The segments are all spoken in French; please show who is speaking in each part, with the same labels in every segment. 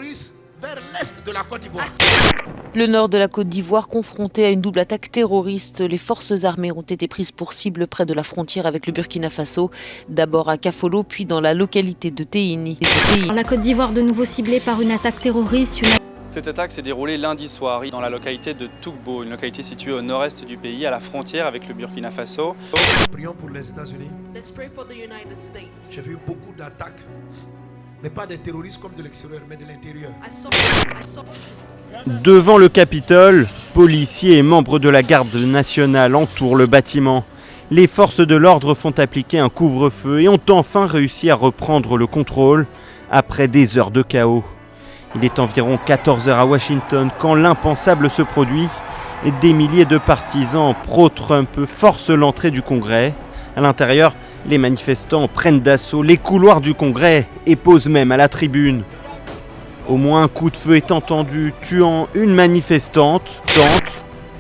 Speaker 1: terroristes vers l'est de la Côte d'Ivoire.
Speaker 2: Le nord de la Côte d'Ivoire, confronté à une double attaque terroriste, les forces armées ont été prises pour cible près de la frontière avec le Burkina Faso, d'abord à Kafolo, puis dans la localité de Téini.
Speaker 3: La Côte d'Ivoire de nouveau ciblée par une attaque terroriste.
Speaker 4: Cette attaque s'est déroulée lundi soir dans la localité de Tougbo, une localité située au nord-est du pays, à la frontière avec le Burkina Faso.
Speaker 1: Prions pour les États-Unis. J'ai vu beaucoup d'attaques, mais pas des terroristes comme de l'extérieur, mais de l'intérieur.
Speaker 5: Devant le Capitole, policiers et membres de la garde nationale entourent le bâtiment. Les forces de l'ordre font appliquer un couvre-feu et ont enfin réussi à reprendre le contrôle après des heures de chaos. Il est environ 14h à Washington quand l'impensable se produit et des milliers de partisans pro-Trump forcent l'entrée du Congrès. À l'intérieur, les manifestants prennent d'assaut les couloirs du Congrès et posent même à la tribune. Au moins un coup de feu est entendu, tuant une manifestante.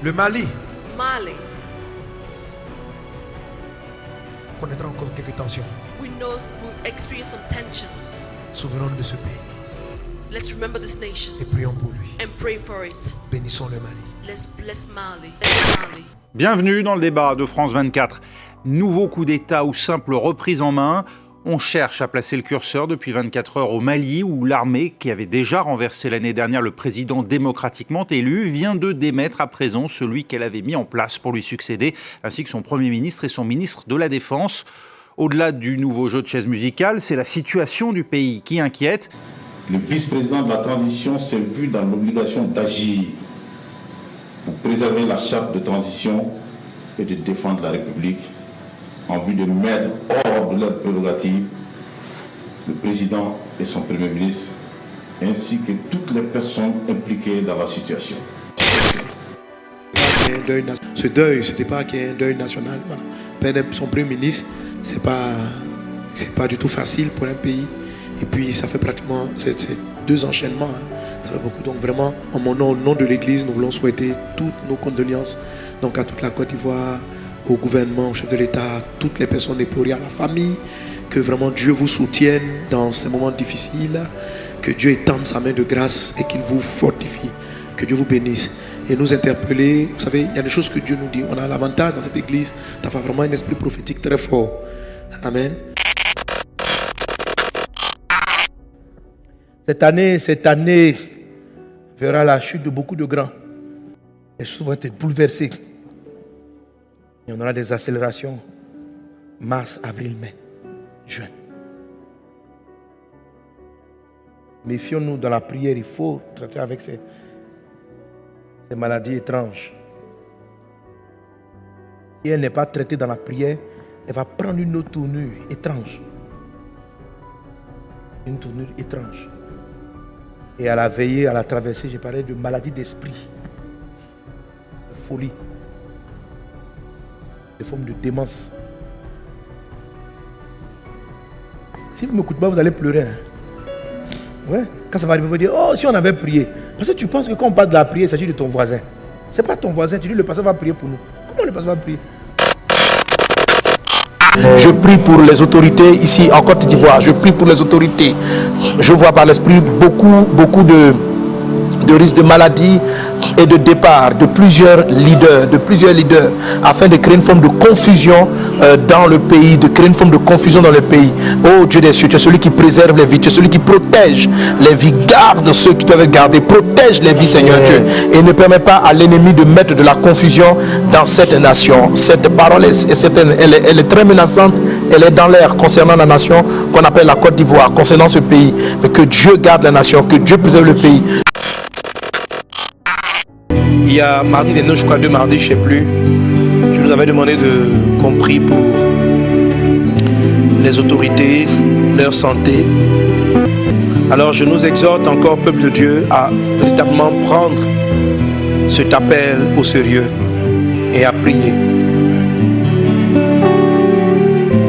Speaker 1: Le Mali connaîtra encore quelques tensions. Souvenons-nous de ce pays.
Speaker 6: Let's remember this nation
Speaker 1: et prions pour lui.
Speaker 6: And pray for it.
Speaker 1: Bénissons le Mali.
Speaker 6: Let's bless Mali. Bless Mali.
Speaker 7: Bienvenue dans le débat de France 24. Nouveau coup d'État ou simple reprise en main. On cherche à placer le curseur depuis 24 heures au Mali où l'armée, qui avait déjà renversé l'année dernière le président démocratiquement élu, vient de démettre à présent celui qu'elle avait mis en place pour lui succéder, ainsi que son Premier ministre et son ministre de la Défense. Au-delà du nouveau jeu de chaises musicales, c'est la situation du pays qui inquiète.
Speaker 8: Le vice-président de la transition s'est vu dans l'obligation d'agir pour préserver la charte de transition et de défendre la République en vue de mettre hors de leurs prérogatives le président et son premier ministre, ainsi que toutes les personnes impliquées dans la situation.
Speaker 9: Ce deuil, ce n'est pas qu'il y ait un deuil national. Voilà. Perdre son premier ministre, c'est pas du tout facile pour un pays. Et puis ça fait pratiquement deux enchaînements. Ça fait beaucoup. Donc vraiment, en mon nom, au nom de l'Église, nous voulons souhaiter toutes nos condoléances donc à toute la Côte d'Ivoire, au gouvernement, au chef de l'État, à toutes les personnes déplorées, à la famille. Que vraiment Dieu vous soutienne dans ces moments difficiles. Que Dieu étende sa main de grâce et qu'il vous fortifie. Que Dieu vous bénisse. Et nous interpeller. Vous savez, il y a des choses que Dieu nous dit. On a l'avantage dans cette Église d'avoir vraiment un esprit prophétique très fort. Amen. Cette année verra la chute de beaucoup de grands. Les choses vont être bouleversées. Et on aura des accélérations. Mars, avril, mai, juin. Méfions-nous dans la prière. Il faut traiter avec ces maladies étranges. Si elle n'est pas traitée dans la prière, elle va prendre une autre tournure étrange. Une tournure étrange. Et à la veillée, à la traversée, j'ai parlé de maladie d'esprit, de folie, de forme de démence. Si vous ne m'écoutez pas, vous allez pleurer. Ouais. Quand ça va arriver, vous dire, oh, si on avait prié. Parce que tu penses que quand on parle de la prière, il s'agit de ton voisin. Ce n'est pas ton voisin, tu dis, le pasteur va prier pour nous. Comment le pasteur va prier? Je prie pour les autorités ici en Côte d'Ivoire. Je prie pour les autorités. Je vois par l'esprit beaucoup de risques de maladie et de départ de plusieurs leaders, afin de créer une forme de confusion dans le pays, Oh Dieu des cieux, tu es celui qui préserve les vies, tu es celui qui protège les vies, garde ceux qui doivent garder, protège les vies, Seigneur Dieu, et ne permet pas à l'ennemi de mettre de la confusion dans cette nation. Cette parole elle est très menaçante, elle est dans l'air concernant la nation qu'on appelle la Côte d'Ivoire, concernant ce pays. Mais que Dieu garde la nation, que Dieu préserve le pays. Il y a mardi dernier, je crois 2 mardis, je ne sais plus, je nous avais demandé qu'on prie pour les autorités, leur santé. Alors je nous exhorte encore, peuple de Dieu, à véritablement prendre cet appel au sérieux et à prier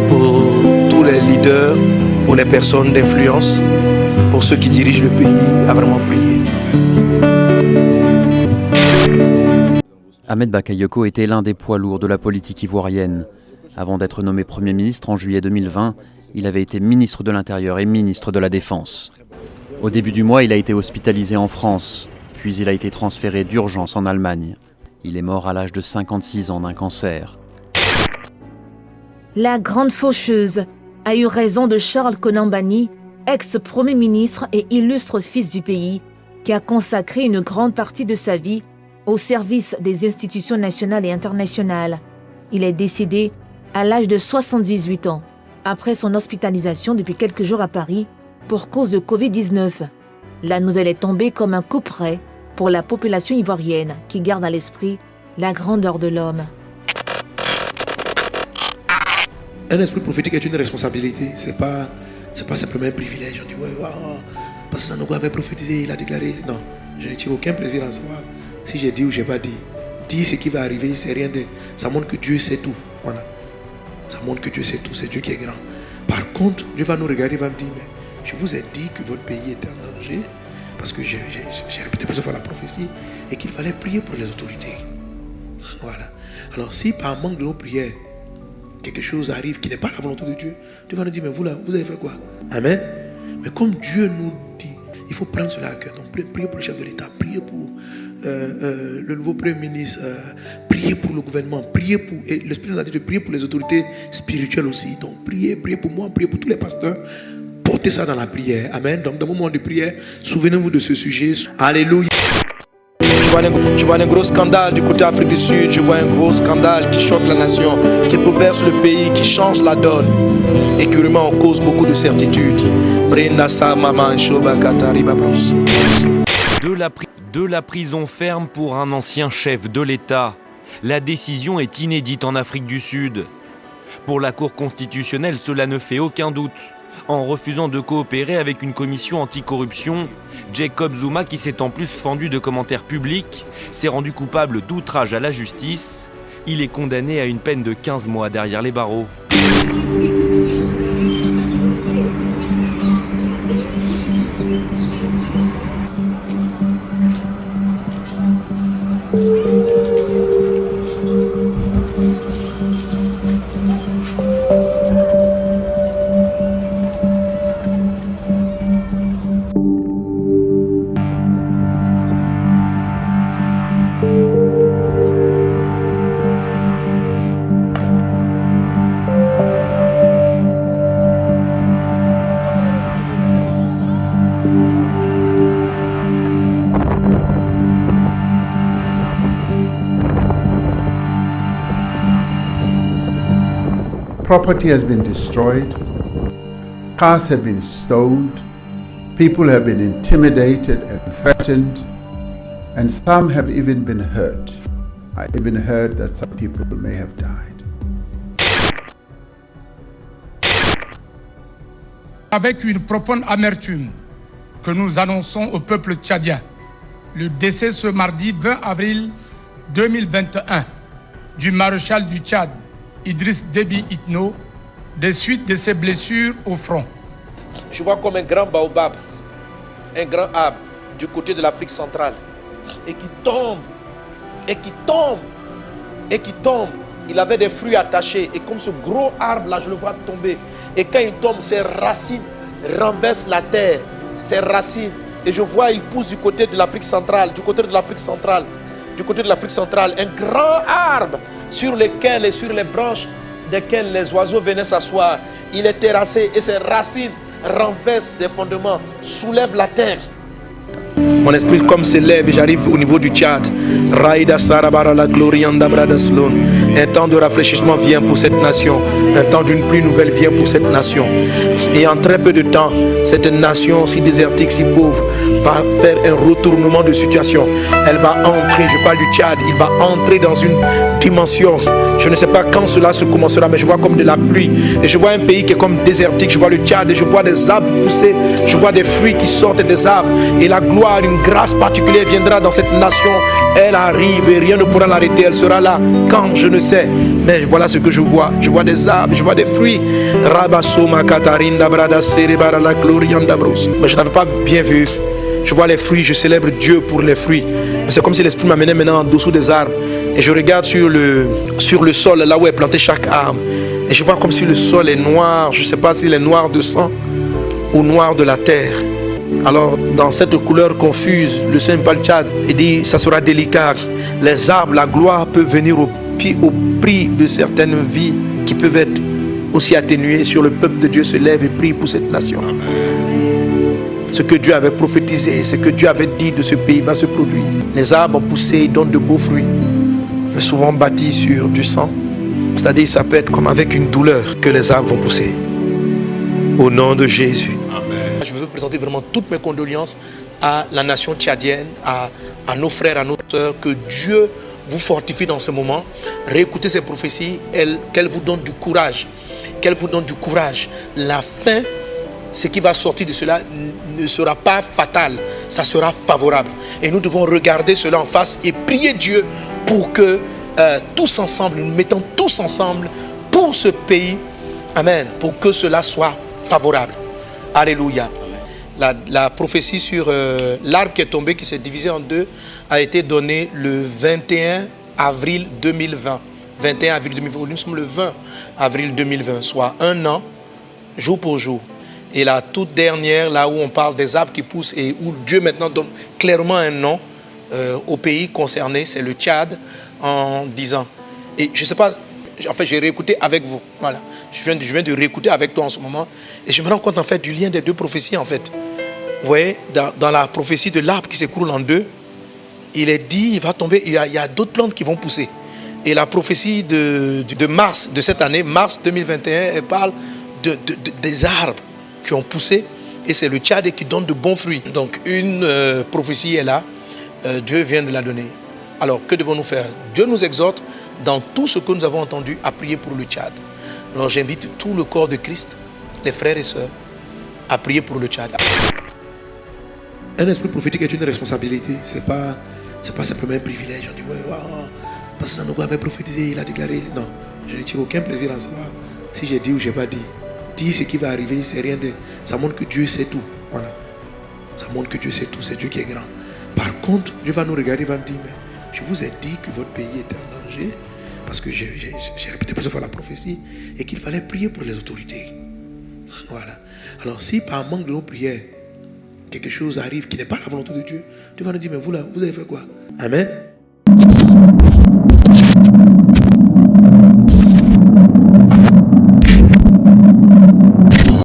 Speaker 9: pour tous les leaders, pour les personnes d'influence, pour ceux qui dirigent le pays, à vraiment prier.
Speaker 10: Ahmed Bakayoko était l'un des poids lourds de la politique ivoirienne. Avant d'être nommé Premier ministre en juillet 2020, il avait été ministre de l'Intérieur et ministre de la Défense. Au début du mois, il a été hospitalisé en France, puis il a été transféré d'urgence en Allemagne. Il est mort à l'âge de 56 ans d'un cancer.
Speaker 11: La grande faucheuse a eu raison de Charles Konan Banny, ex-premier ministre et illustre fils du pays, qui a consacré une grande partie de sa vie au service des institutions nationales et internationales. Il est décédé à l'âge de 78 ans, après son hospitalisation depuis quelques jours à Paris pour cause de Covid-19. La nouvelle est tombée comme un coup près pour la population ivoirienne qui garde à l'esprit la grandeur de l'homme.
Speaker 9: Un esprit prophétique est une responsabilité, c'est pas simplement un privilège. On dit ouais, parce que Sanogo avait prophétisé, il a déclaré. Non, je ne tire aucun plaisir à savoir si j'ai dit ou j'ai pas dit. Dire ce qui va arriver, c'est rien de. Ça montre que Dieu sait tout. Voilà. Ça montre que Dieu sait tout, c'est Dieu qui est grand. Par contre, Dieu va nous regarder, il va me dire, mais je vous ai dit que votre pays était en danger, parce que j'ai répété plusieurs fois la prophétie, et qu'il fallait prier pour les autorités. Voilà. Alors si par manque de nos prières, quelque chose arrive qui n'est pas la volonté de Dieu, Dieu va nous dire, mais vous là, vous avez fait quoi? Amen. Mais comme Dieu nous dit, il faut prendre cela à cœur. Donc prier pour le chef de l'État, prier pour le nouveau Premier ministre, prier pour le gouvernement, prier pour... Et l'Esprit nous a dit de prier pour les autorités spirituelles aussi. Donc priez pour moi, priez pour tous les pasteurs. Portez ça dans la prière. Amen. Donc dans le moment de prière, souvenez-vous de ce sujet. Alléluia. Je vois un gros scandale du côté Afrique du Sud. Je vois un gros scandale qui choque la nation, qui bouleverse le pays, qui change la donne et qui remet en cause beaucoup de certitudes.
Speaker 12: De la prison ferme pour un ancien chef de l'État. La décision est inédite en Afrique du Sud. Pour la Cour constitutionnelle, cela ne fait aucun doute. En refusant de coopérer avec une commission anticorruption, Jacob Zuma, qui s'est en plus fendu de commentaires publics, s'est rendu coupable d'outrage à la justice. Il est condamné à une peine de 15 mois derrière les barreaux.
Speaker 13: Property has been destroyed, cars have been stoned, people have been intimidated and threatened, and some have even been hurt. I even heard that some people may have died.
Speaker 14: Avec une profonde amertume que nous annonçons au peuple tchadien, le décès ce mardi 20 avril 2021 du maréchal du Tchad, Idriss Déby Itno, des suites de ses blessures au front.
Speaker 9: Je vois comme un grand baobab, un grand arbre du côté de l'Afrique centrale, et qui tombe, et qui tombe, et qui tombe. Il avait des fruits attachés, et comme ce gros arbre là, je le vois tomber. Et quand il tombe, ses racines renversent la terre, ses racines. Et je vois, il pousse du côté de l'Afrique centrale, du côté de l'Afrique centrale, du côté de l'Afrique centrale, un grand arbre sur lequel et sur les branches desquelles les oiseaux venaient s'asseoir. Il est terrassé et ses racines renversent des fondements, soulèvent la terre. Mon esprit comme s'élève et j'arrive au niveau du Tchad. Raïda Sarabara la Glorianda Bradaslon. Un temps de rafraîchissement vient pour cette nation. Un temps d'une pluie nouvelle vient pour cette nation. Et en très peu de temps, cette nation si désertique, si pauvre, va faire un retournement de situation. Elle va entrer, je parle du Tchad, il va entrer dans une dimension. Je ne sais pas quand cela se commencera, mais je vois comme de la pluie. Et je vois un pays qui est comme désertique. Je vois le Tchad et je vois des arbres pousser. Je vois des fruits qui sortent des arbres. Et la gloire, une grâce particulière viendra dans cette nation. Elle arrive et rien ne pourra l'arrêter. Elle sera là quand je ne sais. Mais voilà ce que je vois. Je vois des arbres, je vois des fruits. Rabasoma Katarinda Brada Cerebara la Glorianda Bros. Mais je n'avais pas bien vu. Je vois les fruits, je célèbre Dieu pour les fruits. C'est comme si l'esprit m'amenait maintenant en dessous des arbres. Et je regarde sur le sol, là où est planté chaque arbre. Et je vois comme si le sol est noir. Je ne sais pas s'il est noir de sang ou noir de la terre. Alors, dans cette couleur confuse, le Saint-Paul Tchad, il dit, ça sera délicat. Les arbres, la gloire peut venir au prix de certaines vies qui peuvent être aussi atténuées sur le peuple de Dieu se lève et prie pour cette nation. Ce que Dieu avait prophétisé, ce que Dieu avait dit de ce pays va se produire. Les arbres ont poussé, ils donnent de beaux fruits, mais souvent bâtis sur du sang. C'est-à-dire, ça peut être comme avec une douleur que les arbres vont pousser. Au nom de Jésus. Amen. Je veux présenter vraiment toutes mes condoléances à la nation tchadienne, à nos frères, à nos sœurs, que Dieu vous fortifie dans ce moment. Réécoutez ces prophéties, qu'elles vous donnent du courage. Qu'elles vous donnent du courage. La fin, ce qui va sortir de cela ne sera pas fatal, ça sera favorable. Et nous devons regarder cela en face et prier Dieu pour que tous ensemble, nous mettons tous ensemble pour ce pays, amen, pour que cela soit favorable. Alléluia. La prophétie sur l'arbre qui est tombé, qui s'est divisé en deux, a été donnée le 21 avril 2020. 21 avril 2020, nous sommes le 20 avril 2020, soit un an, jour pour jour. Et la toute dernière, là où on parle des arbres qui poussent et où Dieu maintenant donne clairement un nom au pays concerné, c'est le Tchad, en disant. Et je ne sais pas, en fait j'ai réécouté avec vous, voilà. Je viens de réécouter avec toi en ce moment et je me rends compte en fait du lien des deux prophéties en fait. Vous voyez, dans la prophétie de l'arbre qui s'écroule en deux, il est dit, il va tomber, il y a d'autres plantes qui vont pousser. Et la prophétie de mars de cette année, mars 2021, elle parle des arbres qui ont poussé et c'est le Tchad qui donne de bons fruits. Donc une prophétie est là, Dieu vient de la donner. Alors que devons-nous faire? Dieu nous exhorte dans tout ce que nous avons entendu à prier pour le Tchad. Alors j'invite tout le corps de Christ, les frères et sœurs, à prier pour le Tchad. Un esprit prophétique est une responsabilité, c'est pas simplement un privilège. On dit ouais, wow, parce que Sanogo avait prophétisé, il a déclaré. Non, je ne tire aucun plaisir à savoir si j'ai dit ou j'ai pas dit. Dire ce qui va arriver, c'est rien de. Ça montre que Dieu sait tout. Voilà. Ça montre que Dieu sait tout, c'est Dieu qui est grand. Par contre, Dieu va nous regarder, il va nous dire, mais je vous ai dit que votre pays était en danger, parce que j'ai répété plusieurs fois la prophétie, et qu'il fallait prier pour les autorités. Voilà. Alors si par manque de nos prières, quelque chose arrive qui n'est pas la volonté de Dieu, Dieu va nous dire, mais vous là, vous avez fait quoi? Amen.